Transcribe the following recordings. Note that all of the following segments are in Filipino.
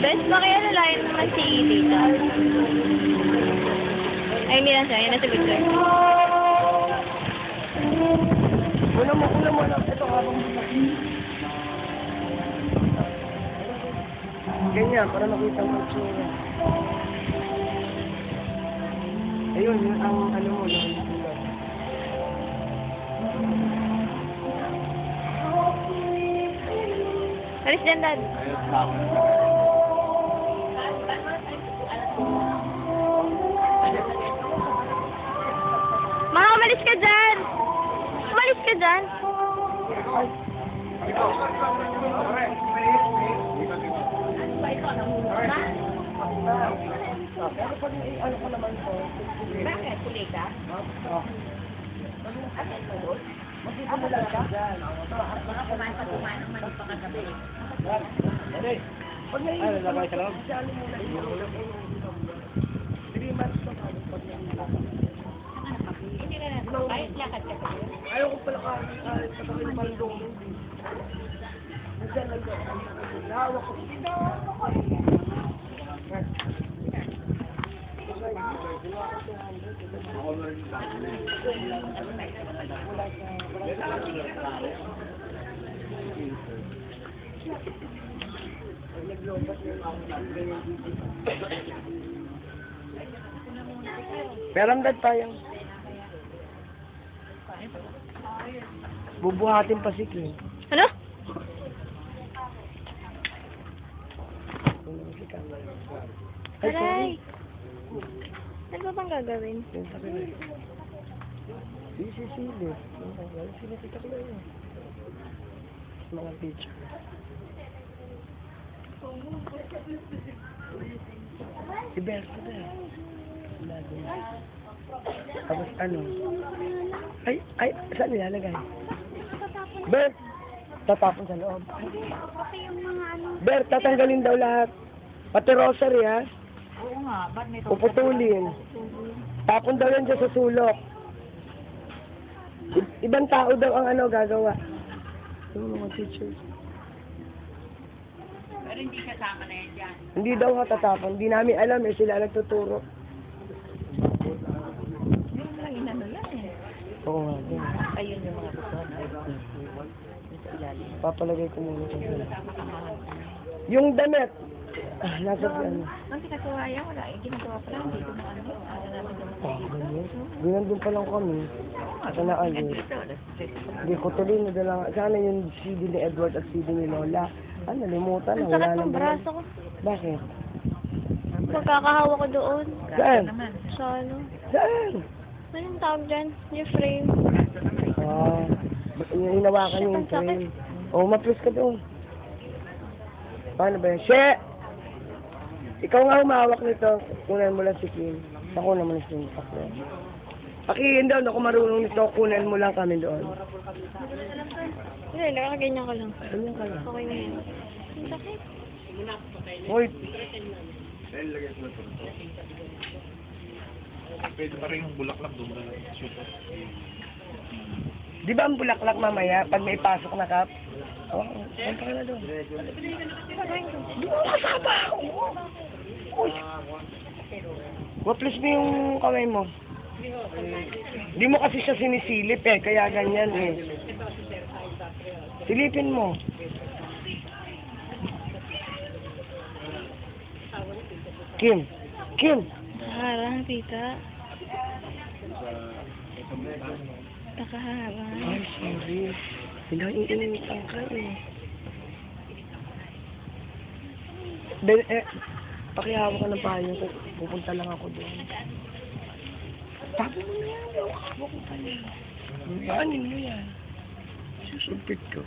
Bes, pakialalayan naman si Tita. Ay, hindi lang siya. Yan na si Victor. Una mo lang. Ito habang ganyan, para makita mo yung tsura. Ayun, yun ang ano mo lang. Alis dyan, Dad. Ma, umalis ka dyan! Umalis ka dyan! Pero pag ano ko naman po. Bakit? Kulay ka? Magsisimula ka? Baka kumain ng mani pa kagabi. Pag naiisip ka, saan mo na yung 3 months na pag Hindi na natin. Kahit lakad ka pa. ayaw ko pala kahit patakin pandong. Nandiyan lang doon. Nahawak ko. Perandad tayo. Bubuhatin pa si Kim. Ano? Ay, sorry. Aray! Ano ba bang gagawin? Yung sa akin. Sisisilip. Sinipit ako na yun. Mga teacher. Si Berto na. Tapos ano? Ay, saan nilalagay? Bert! Tatapon sa loob. Bert, tatanggalin daw lahat. Pati rosary, ha? Oo nga, ba't may Puputulin. Tapon daw yan dyan sa sulok. Ibang tao daw ang ano gagawa. Yung mga teachers. Pero hindi kasama na yan dyan. Hindi daw tatapon. Hindi namin alam eh. Sila nagtuturo. Yung lang inano yan eh. Oo nga. Din. Ayun yung mga butuan. Papalagay ko muna. Yung damit. Nasa ano. Ang pinatuwaya, wala eh. Ginagawa pa lang dito na ano. Ano namin Ganyan. Ganyan din pa lang kami. Sana ano. Hindi ko tuloy na lang. Sana yung CD ni Edward at CD ni Lola. Nalimutan na. Ang Wala sakit na ng braso ko. Bakit? Magkakahawa ko doon. Saan? Sa ano? Saan? Ano yung tawag dyan? Yung frame. Hinawakan yung frame. Maplis ka doon. Paano ba yan? She! Ikaw nga humawak nito. Kunan mo lang si Kim. Ako naman si Kim. Pakihin daw, ako marunong nito. Kunan mo lang kami doon. Hindi, nakaganyan ka lang. Ganyan ka lang. Okay na yan. Ang sakit. Hoy! Pwede pa rin yung bulaklak doon na shoot. Di ba ang bulaklak mamaya, pag may pasok na kap? Saan ka na doon? Doon kasama ako! Uy! Waplis mo yung kamay mo. Di mo kasi siya sinisilip eh, kaya ganyan eh. Silipin mo. Kim! Kim! Nakaharang, tita. Nakaharang. Ay, sorry. Pinaiinitan ka eh. Pakihawa ka ng payo. Pupunta lang ako doon. Tapo mo na yan. Pupunta yan. Paanin mo yan. Susulpit ko.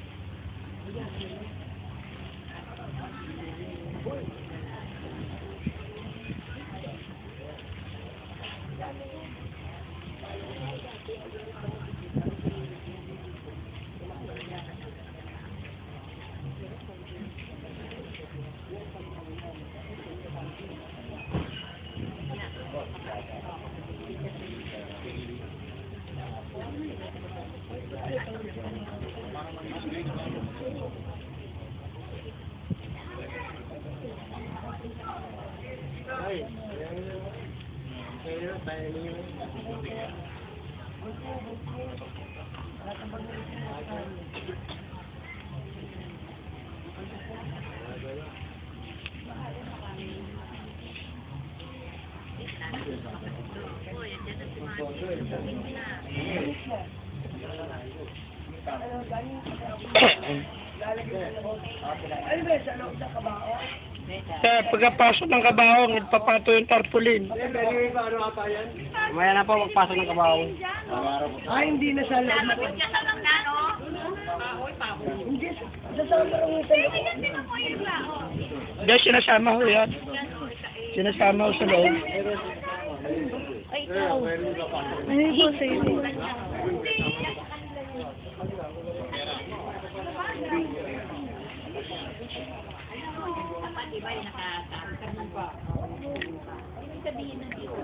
Ano ba, sa loob ng kabao? Pagkapasok ng kabaong, ipapato yung tarpaulin. Maya na po, magpasok ng kabao. Hindi na sa loob. Hindi, sasama lang yung sa loob. Hindi, sinasama ho yan. Sinasama ho sa loob. Ay, ikaw. Ano ito sa'yo? Diba yung nakasama ka Ibig sabihin na dito.